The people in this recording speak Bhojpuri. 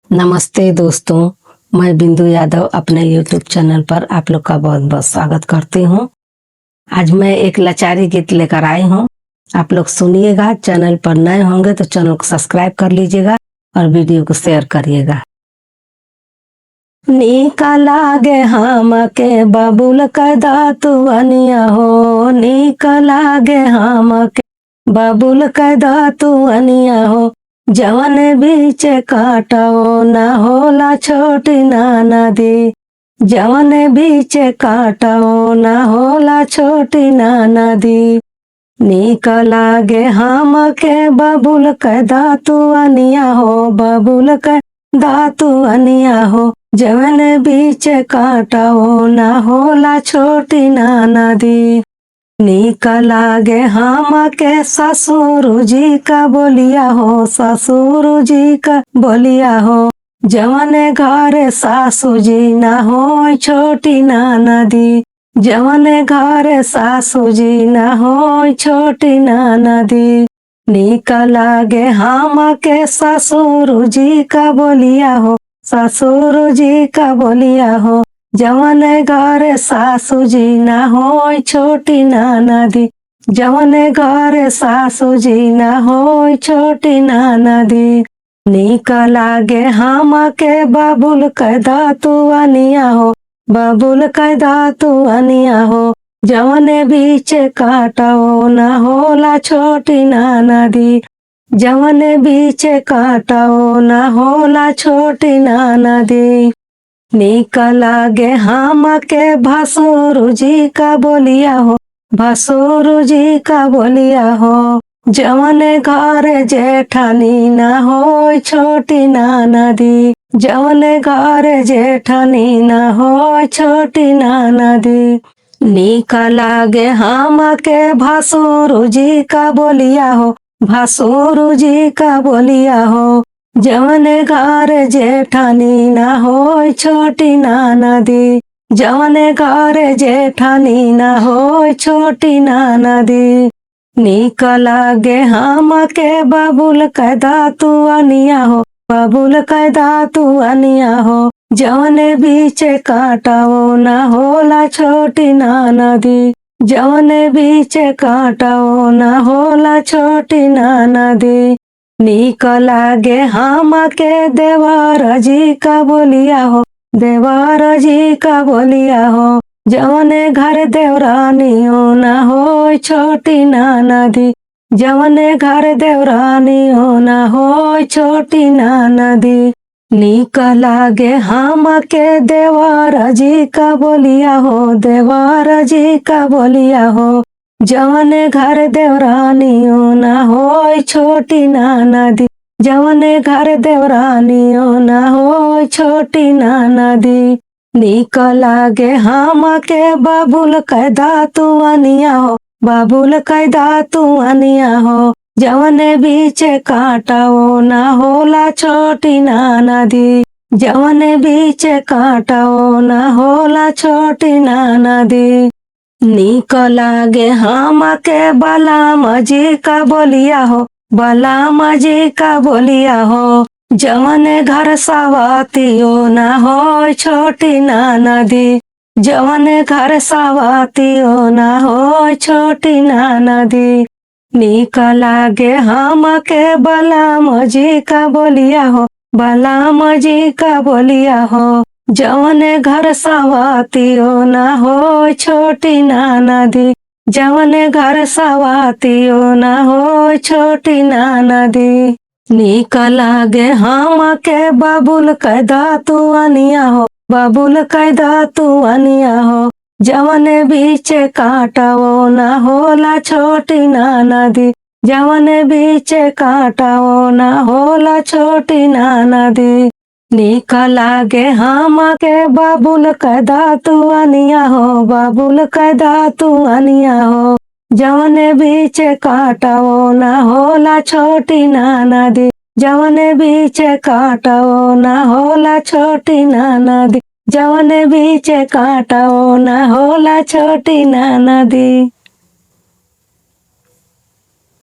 नमस्ते दोस्तों, मैं बिंदु यादव अपने YouTube चैनल पर आप लोग का बहुत बहुत स्वागत करती हूँ। आज मैं एक लाचारी गीत लेकर आई हूँ, आप लोग सुनिएगा। चैनल पर नए होंगे तो चैनल को सब्सक्राइब कर लीजिएगा और वीडियो को शेयर करिएगा। नीका लागे हमके बबुल कैदा तू अनिया हो, नीका लागे हमके बबुल कैदा तू अनिया हो, जवन बीच काटो ना होला छोटी ना नदी, जवन बीच काटो ना होला छोटी ना नदी। नीक लागे हमके बबुल कैदा तू अनिया हो, बबुल कैदा तू अनिया हो, जवन बीच काटो ना होला छोटी ना नदी। नीक लागे हमके ससुर जी का बोलिया हो, ससुर जी का बोलिया हो, जवन घर सासू जी ना हो छोटी ना नदी, जवन घर सासू जी ना हो छोटी ना नदी। नीक लागे हमके ससुर जी का बोलिया हो, ससुर जी का बोलिया हो, जवन घर सासू जी ना हो छोटी ना नदी, जवन घर सासू जी ना हो छोटी ना नदी। नीक लागे हमके बबुल कैदा तू अनिया हो, बबुल कैदा तू अनिया हो, जवन बीच काटो ना होला छोटी ना नदी, जवन बीच काटो ना होला छोटी ना नदी। नीक लागे हमके भसुर जी का बोलिया हो, भसुर जी का बोलिया हो, जवन घर जेठानी ना हो छोटी ना नदी, जवन घर जेठानी ना हो छोटी ना नदी। नीक लागे हमके भसुर जी का बोलिया हो, भसुर जी का बोलिया हो, जवन घर जेठानी ना हो छोटी ना नदी, जवन घर जेठानी ना हो छोटी ना नदी। नीक लागे हमके बबुल कैदा तू अनिया हो, बबुल कैदा तू अनिया हो, जवन बीच काटो ना होला छोटी ना नदी, जवन बीच काटो ना होला छोटी ना नदी। नीक लागे हमके देवर जी का बोलिया हो, देवर जी का बोलिया हो, जवन घर देवरानी हो ना हो छोटी ना नदी, जवन घर देवरानी हो ना हो छोटी ना नदी। नीक लागे हमके देवर जी का बोलिया हो, देवर जी का बोलिया हो, जवन घर देवरानी हो ना हो छोटी ना नदी, जवन घर देवरानी हो ना हो छोटी ना नदी। नीक लागे हमके बबुल कैदा तू अनिया हो, बबुल कैदा तू अनिया हो, जवन बीच काटो ना होला छोटी ना नदी, जवन बीच काटो ना होला छोटी ना नदी। नीक लागे हमके बलराम जी का बोलिया हो, बलराम जी का बोलिया हो, जवन घर सवातियो ना हो छोटी ना नदी, जवन घर सवातियो ना हो छोटी ना नदी। नीक लागे हमके बलराम जी का बोलिया हो, बलराम जी का बोलिया हो, जवन घर सवातियो ना हो छोटी ना नदी, जवन घर सवातियो ना हो छोटी ना नदी। नीक लागे हमके बबुल कैदा तू अनिया हो, बबुल कैदा तू अनिया हो, जवन बीच काटो ना होला छोटी ना नदी, जवन बीच काटो ना होला छोटी ना नदी। नीक लागे हमके बबुल कैदा तू अनिया हो, बबुल कैदा तू अनिया हो, जवन बीच काटो ना होला छोटी ना नदी, जवन बीच काटो ना होला छोटी ना नदी, जवन बीच काटो ना होला छोटी ना नदी।